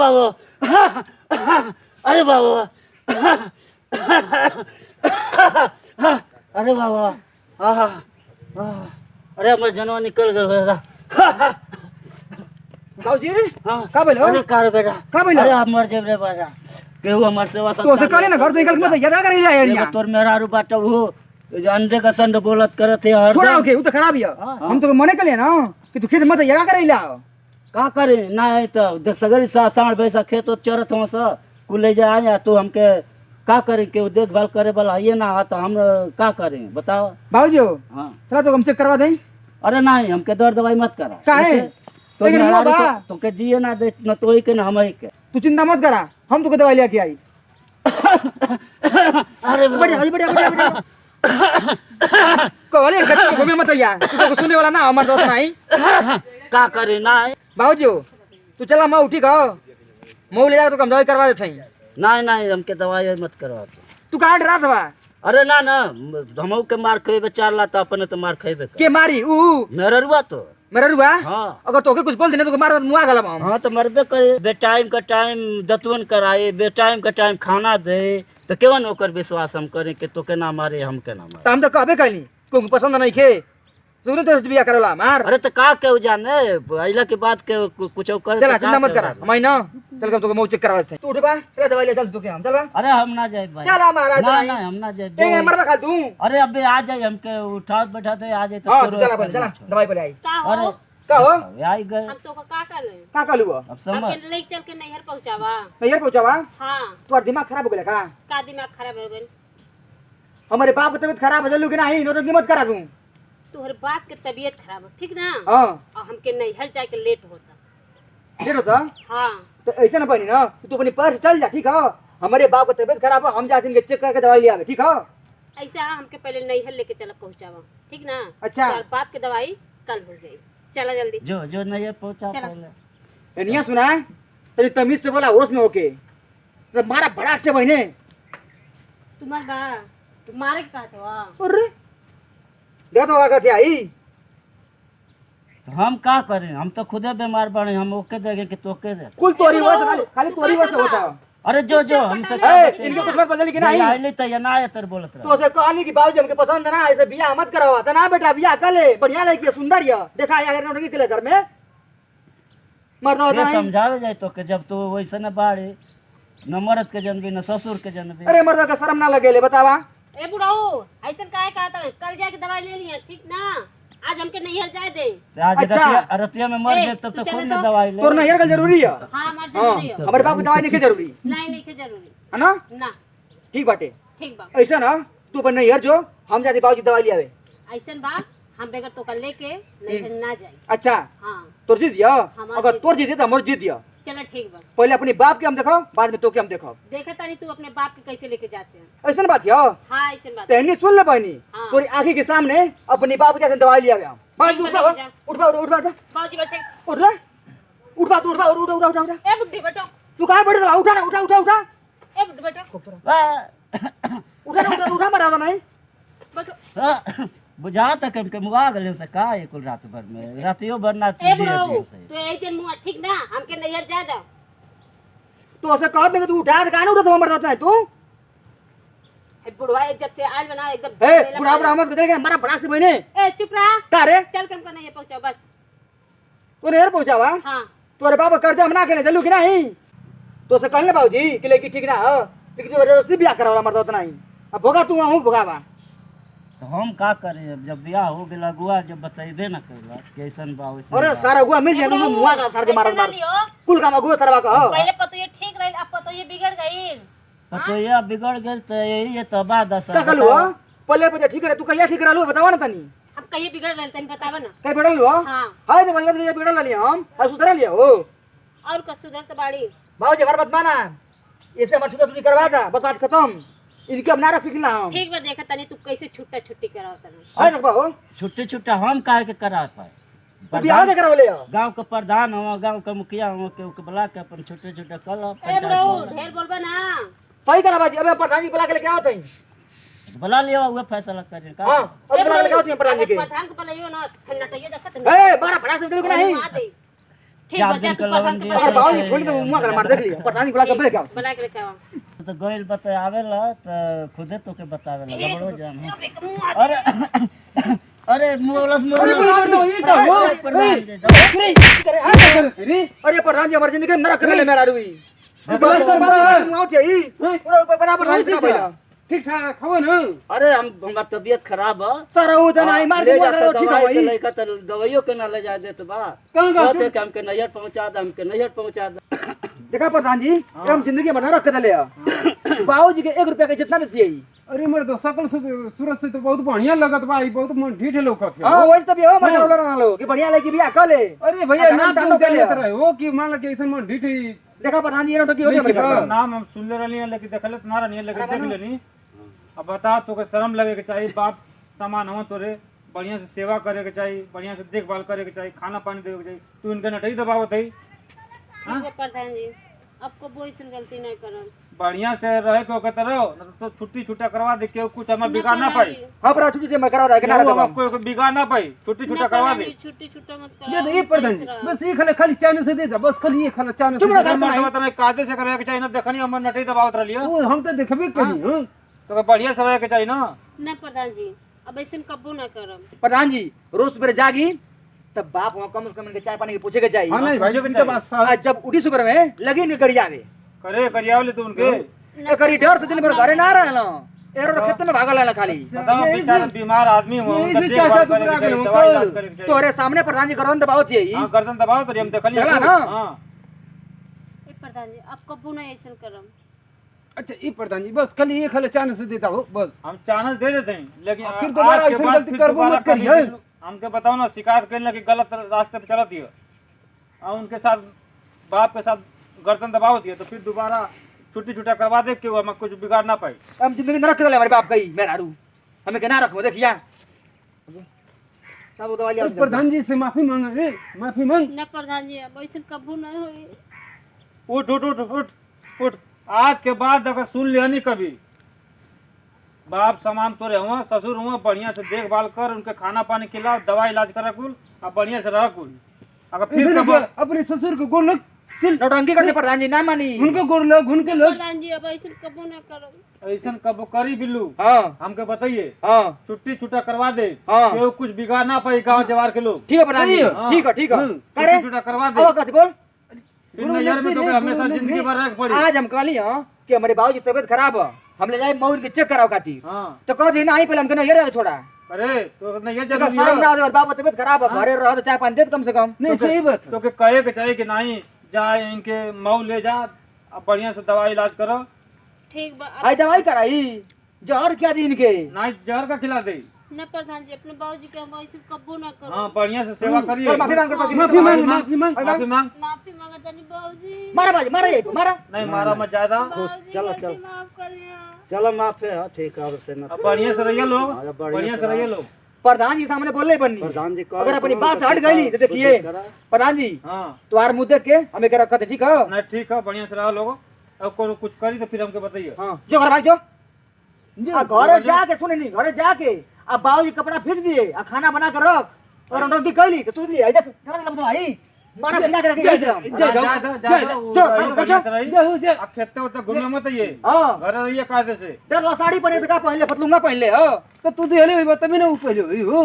बाबा अरे बाबा अरे बाबा अरे हमारे जनवा निकल गए बाबूजी हाँ का बोलो अरे कार बेटा का बोलो अरे आप मर जेब रे बेटा केहू हमार सेवा तो से काले ना घर से निकल के मत याद कर रही है एगो तोर मेरा रू बाटा वो जो अंडे का संड बोलत करत है हर थोड़ा ओके वो तो खराब है हम तो मने के लिए ना कि तू खेत मत याद कर रही ला का करे ना है तो सगरी साढ़ पैसा खेत तो चरत हो सा कुल ले जा आया तो हमके का करे के देखभाल करे वाला ये ना तो हम का करें बताओ बाबूजी हाँ चला तो हम चेक करवा दें अरे नहीं हमके दर्द दवाई मत करा काहे? तो लेकिन मेहरारू बाबा। तो के जिए ना दे न तो ही के न हम ही के तू चिंता मत करा हम तुमको दवाई लेके आई अरे बढ़िया बढ़िया बढ़िया बढ़िया कहले गति घूमे मत यार तू को सुनने वाला ना हमार दोस्त नहीं का करे ना है बाबूजी तू चला मैं उठी का मैं ले जा तो हम दवाई करवा देते हैं नहीं नहीं हमके दवाई मत करवा तू कहाँ डरा था अरे ना ना हमहू के मार खेबे चार ला तो अपने तो मार खेबे के मारी ऊ मेरा रुआ तो मेरा रुआ हाँ अगर तोके कुछ बोल देने तो मार मुआ गला हम हाँ तो मरबे करे बेटाइम का टाइम दतवन कराए बेटाइम का टाइम खाना दे तो केवन ओकर विश्वास हम करें कि तोके ना मारे हमके ना मारे तो हम तो कहबे कहली को पसंद नहीं खे तूने तो बिया करला मार अरे तो का के जाने अइला के बाद के कुछ कर चला चिंता मत करा हम ना चल के हम तोके मुंह चेक करवा देते हैं तू उठ बा चला दवाई ले चल तू के हम चल बा अरे हम ना जाए भाई चला महाराज ना ना हम ना जाए ए मरबा खा तू अरे अबे आ जाए हमके उठात बैठाते आ जाए तो हां तोरो चला चला दवाई पे आई अरे का हो आई गए हम तो का कर ले का कलू अब समझ हमके ले चल के नैहर पहुंचावा नैहर पहुंचावा हां तोर दिमाग खराब हो गेला का दिमाग खराब हो गइल हमारे बाप की तबीयत खराब है लोग नहीं नौटंकी मत करा तू तोहर बाप के तबीयत खराब है ठीक ना हां और हमके नैहर जाए के लेट होता लेट होता हाँ तो ऐसा ना बनी ना तू अपनी पर्स चल जा ठीक है हमारे बाप की तबीयत खराब है हम जाते हैं चेक करके दवाई ले आवे ठीक है ऐसा हमके पहले नैहर लेके चला पहुंचावा ठीक ना अच्छा। तोहर बाप के दवाई कल हो जाई चला जल्दी जो जो नहीं पहुंचा चलो। पहले एनिया सुना तेरी तमीज से बोला होश में होके तो मारा भड़ाक से बहने तुम्हार बा तुम्हारे के कहत हो अरे देखा तो क्या आई तो हम का करें हम तो खुदे बीमार पड़े हम ओके देंगे कि तोके दे कुल तोरी वजह खाली तोरी वजह से होता है अरे जो जो हमसे क्या ए, बतें? इनके कुछ मत बदली कि नहीं आइले तो ये ना आए तर बोलत तो रहा उसे कहानी की बाबूजी हमके पसंद है ना ऐसे बियाह मत करवा था ना बेटा बियाह कर ले बढ़िया लड़की है सुंदर है देखा यार नौटंकी के लिए घर में मर्द होता ये नहीं समझावे जाए तो कि जब तो वैसे न बाड़े न मर्द के जनबे न ससुर के जनबे अरे मर्द का शर्म ना लगे ले बतावा ए बुढ़ाऊ ऐसा काहे कहता है कल जाके दवाई ले लिया ठीक ना आज हमके नैहर जाए दे आज अच्छा। रतिया में मर ए, गए तब तू तो चले खूब तो। न दवाई ले तोर नैहर का जरूरी है हाँ हमार हाँ जरूरी है हमारे बाप की दवाई नहीं जरूरी नहीं नहीं के जरूरी है ना ना ठीक बाटे ठीक बा ऐसा ना तू अपन नैहर जो हम जाते बाबूजी दवाई ले आवे ऐसन बा हम बेगर तो कल लेके नैहर ना जाए अच्छा हाँ तोर जीत दिया हमार अगर जीत। तोर जीत दिया तो हमर जीत दिया चलो ठीक बा पहले अपनी बाप के हम देखो बाद में तो के हम देखो देखा तानी तू अपने बाप के कैसे लेके जाते हैं ऐसा बात है हाँ ऐसन बात तहनी सुन ले बहनी हाँ। तोरी आंखें के सामने अपनी बाप के दवाई ले आवे हम बाज ठीक उठ बा, बा लेके जा। उठ बा उठ बा बाबूजी बैठे उठ रे उठ बा उठ बा उठ उठ उठ उठ ए बुड्ढी बैठो तू कहां बैठ रहा उठा ना उठा उठा उठा ए बुड्ढी बैठो उठा ना उठा मरा नहीं बैठो बुझा तक हमके मुआ गले से का ये कुल रात भर में रातियों भर ना ए बुढ़ाऊ तो ऐसे मुंह ठीक ना हमके नैहर जा दो तो ऐसे कह दे तू उठा कहां उठा तो मर जाता है तू ए बुढ़वा जब से आज बना एकदम ए बुढ़ा बुढ़ा मत देख हमारा बड़ा से बहने ए चुप रहा का रे चल कम करना ये पहुंचाओ बस तू नहर पहुंचावा हाँ तोरे बाबा कर्जा मना के चलू कि नहीं तो से कहले बाबूजी कि लेकी ठीक ना हो लेकिन तू जबरदस्ती बियाह करावला मरदा उतना ही अब भोगा तू हूं भोगावा तो हम का करें अब जब ब्याह हो गेला गुआ जब बतेबे न कैलास कि ऐसन बा वैसन अरे बा। सारा हुआ मिल जाए तू मुआ का सार के मार मार लियो कुल काम अगुआ सरवा का हो पहले पतो ये ठीक रही अब पतो ये बिगड़ गई तो ये बिगड़ गेल तो यही तो बात दशा का कलू हो पहले पहले ठीक रहे तू कहिया ठीक रहलू बतावा ना तनी अब कहीं बिगड़ रहे तनी बतावा ना कहीं बिगड़ल हो हाँ हाय तो भैया ये बिगड़ल लिया हम और सुधर लिया हो और का सुधर तो बाड़ी बाबूजी हमार बात माना इसे हमार छुट्टी करवा दा बस बात खत्म इनके अब नारा सीखना हम ठीक बा देखा तनी तू कैसे छुट्टा छुट्टी कराओ तनी हाय देखबा हो छुट्टी छुट्टा हम काहे के करा पाए तू बियाह में करवले हो गांव के प्रधान हो गांव के मुखिया हो के बुला के अपन छोटे छोटे कल ए पंचायत बुढ़ऊ कल। ढेर बोलबा ना सही करा बाजी अबे प्रधान जी बुला के लेके आओ तई बुला लिया हुआ फैसला करें का हां और बुला के लेके आओ तई प्रधान जी के प्रधान को पलाइयो ना नटइयो देखत नहीं ए बड़ा बड़ा से चलू कि नहीं मार दे ठीक चार बा, जा दिन तू के प्रधान लगन के भी अगर बता। बाबू जी छोड़ के मुंह कर मार देख लिया प्रधान जी बुला के क्या बना के लेके आवा। तो गइल बतावेला तो खुदे तोके बतावेला गबड़ो जान हो। अबे के मुंह अरे अरे मोलस अरे प्रधान जी ये क्या हो अरे प्रधान जी हमारी जिंदगी में नरक कर ले मेरा रुई बस कर बाबू मुंह थे ई बड़ा प्रधान जी का भैया ठीक ठाक खबर न अरे हमार तबीयत खराब है सारा वो तना ही मार ले के जाता ठीक दवाई के है लइका तो दवाइयों के ना ले जा देत बा कहाँ का कहते कि हमके नैहर पहुंचा दे हमके नैहर पहुंचा दे। देखा प्रधान जी हम जिंदगी में नरक कर ले बाबू जी के 1 रुपया के जितना देती है अरे मेरे तो सकल सूरत से तो बहुत बढ़िया लगत बा ई बहुत मन ढीठ लौकत है हां वैसे तब हो मर कर ना लो कि बढ़िया लेके बियाह कर ले अरे भैया अच्छा, ना हम तो कर लिया। रहे हो कि मान लो कि ऐसा मन ढीठ ही देखा प्रधान जी ये नोट की होती है मेरे घर नाम हम सुन ले रही हैं लेकिन देखले तुम्हारा नहीं लेकिन देख लेनी। अब बता तो के शर्म लगे के चाहिए बाप सामान हो तोरे बढ़िया से सेवा करे के चाहिए बढ़िया से देखभाल करे के चाहिए खाना पानी देवे के चाहिए तू इनके नटई दबावत है ठीक बा प्रधान जी, अब को वो ऐसी गलती नहीं करम। बढ़िया से रहे के ओके रहो न तो छुट्टी छुट्टा करवा दे के कुछ हमें बिगाड़ ना पाई हां पर छुट्टी से मैं करा रहा है कि ना केहू रखा हमें कोई बिगाड़ ना पाई छुट्टी छुट्टा करवा दे। छुट्टी छुट्टा मत ये करो। तो ये प्रधान जी बस ये खाली चाने से दे बस खाली ये खाली चाने से चुप रह दे। करता नहीं मतलब कायदे से करे के चाहिए ना देखनी हम नटई दबावत रही वो हम तो देखबे कहीं हां तो बढ़िया से रहे के चाहिए ना। नहीं प्रधान जी, अब ऐसे कबू ना करम। प्रधान जी रोज सुबह जागी तब बाप वहाँ कम से कम इनके चाय पानी के पूछे के चाहिए हां नहीं भाई ये तो बात सही आज जब उठी सुबह में लगी नहीं करी आवे करे करियावले तू उनके ए करी डर से दिन भर घरे ना रहला एरो खेत में भागल रहला खाली बताओ बेचारा बीमार आदमी हो उनका यही देखभाल चाचा करे के दुबरा चाहिए गेल दवाई हो, इलाज करे के चाहिए। तोरे सामने प्रधान जी करन दबावत है हाँ गर्दन दबाओ तो हम देखलिए देखला ना? हाँ ए प्रधान जी, अब कबू ना ऐसे करम। अच्छा ये प्रधान जी बस खाली ये खाली चाने से देता हो बस हम चांस दे देते हैं लेकिन फिर दोबारा आज के ऐसे बाद गलती फिर करबो दोबारा मत करिए। करने की- हमके बताओ ना शिकायत करने की गलत रास्ते पे चलती है और उनके साथ बाप के साथ गर्दन दबावती है तो फिर दोबारा छुट्टी छुट्टा करवा दे कि वो हमें कुछ बिगाड़ ना पाई। हम जिंदगी नरक कर ले हमारे बाप कही मेरा रू हमें के ना रखो देखिया सब दवाई लिया प्रधान जी से माफी मांग रे माफी मांग ना प्रधान जी, अब ऐसे कबू नहीं होई। उठ उठ उठ उठ उठ आज के बाद अगर सुन लिया नहीं कभी बाप सामान तोरे हुआ ससुर हुआ बढ़िया से देखभाल कर उनके खाना पानी खिलाओ दवा इलाज करा कुल और बढ़िया से रह कुल अगर फिर इधर कभी अपने ससुर को गोल लग चल नौटंकी करते प्रधान जी ना मानी उनके गोल लग उनके लग प्रधान जी, अब ऐसे कबू ना करम। ऐसा कब करी बिल्लू हां हमके बताइए हां छुट्टी छुट्टा करवा दे हाँ। केहू कुछ बिगाड़ ना पाई गाँव जवार के लोग ठीक है प्रधान जी हाँ। ठीक है करे छुट्टी छुट्टा करवा दे अब कथी बोल फिर नजर में तो हमेशा जिंदगी भर रह के पड़ी। आज हम कहली हां कि हमारे बाबूजी की तबीयत खराब है हम ले जाए मौर के चेक कराओ खातिर हाँ तो कहती ना आई पहले हमके ना ये छोड़ा अरे तो नहीं ये जगह जरूरी शर्म ना है आवे और बाप की तबीयत खराब है घरे रहो तो चाय पानी दे कम से कम नहीं सही बात तो के कहे के चाहिए कि नहीं जाए इनके मऊ ले जा अब बढ़िया से दवा इलाज करो ठीक बा, अब आई दवाई कराई जहर क्या दी इनके ना जहर का खिला दे ना प्रधान जी, अपने बाबूजी के हम ऐसे कबू ना करम। हाँ बढ़िया से सेवा करिए चल माफी मांग कर माफी मांग माफी मांग माफी मांग माफी मांगा तनी बाबूजी। मारा बाजी मारा ये मारा नहीं मारा मत ज्यादा बाबूजी, चलो, गलती चलो। माफ करिए। चलो माफी है ठीक है अब से ना अब बढ़िया से रहिए लोग हाँ, बढ़िया बढ़िया से से रहिए लोग प्रधान जी सामने बोल ले बन्नी प्रधान जी कहो अगर अपनी तो बात से हट उनका गई तो देखिए प्रधान जी हाँ तुम्हारे मुंह देख के हमें क्या रखा थे ठीक है नहीं ठीक है बढ़िया से रहो लोग अब को कुछ करी तो फिर हमको बताइए हाँ जो घर भाग जो घरे जाके सुने नहीं घरे जाके अब बाबूजी कपड़ा फीस दिए आ खाना बना कर रख और उनकी कहली तो सोच लिया इधर भाई मारा बिना के रखे कैसे हम जा जा जा बढ़िया से रहिए जाओ जा अब खेते होते घूमे मत ये हाँ घर रहिए कायदे से देखो साड़ी पहने तो का पहन ले पतलूंगा पहन ले हो तो तू दे ले बता भी ना ऊपर हो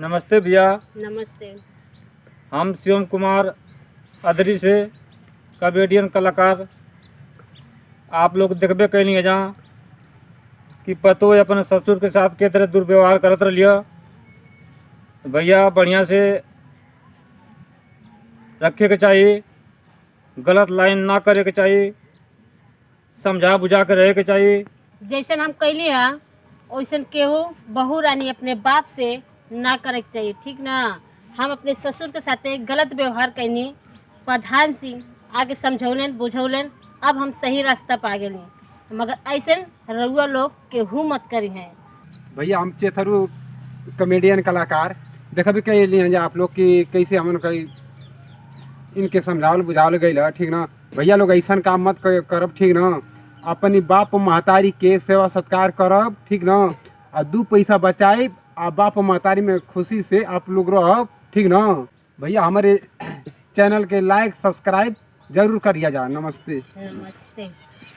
नमस्ते भैया नमस्ते। हम शिवम कुमार अदरी से कॉमेडियन कलाकार आप लोग देखबे कैली है जहाँ कि पतो अपने ससुर के साथ के तरह दुर्व्यवहार करत रहिए तो भैया बढ़िया से रखे के चाहिए गलत लाइन ना करे के चाहिए समझा बुझा के रहे के चाहिए। जैसन हम कैली है वैसन केहू बहू रानी अपने बाप से ना करे के चाहिए, ठीक ना। हम अपने ससुर के साथे गलत व्यवहार कैनी, प्रधान सिंह आगे समझौलन बुझौलन, अब हम सही रास्ता पा गेली, मगर ऐसे रउआ लोग केहू मत करी हैं। भैया हम चेथरू कॉमेडियन कलाकार देखा भी कह लिए आप लोग कि कैसे हमन कई इनके समझावल बुझावल गई ठीक ना। भैया लोग ऐसा काम मत करब ठीक ना। अपनी बाप महतारी के सेवा सत्कार करब ठीक ना और 2 पैसा बचाए आ बाप महतारी में खुशी से आप लोग रह ठीक ना। भैया हमारे चैनल के लाइक सब्सक्राइब जरूर करिए जा। नमस्ते। नमस्ते।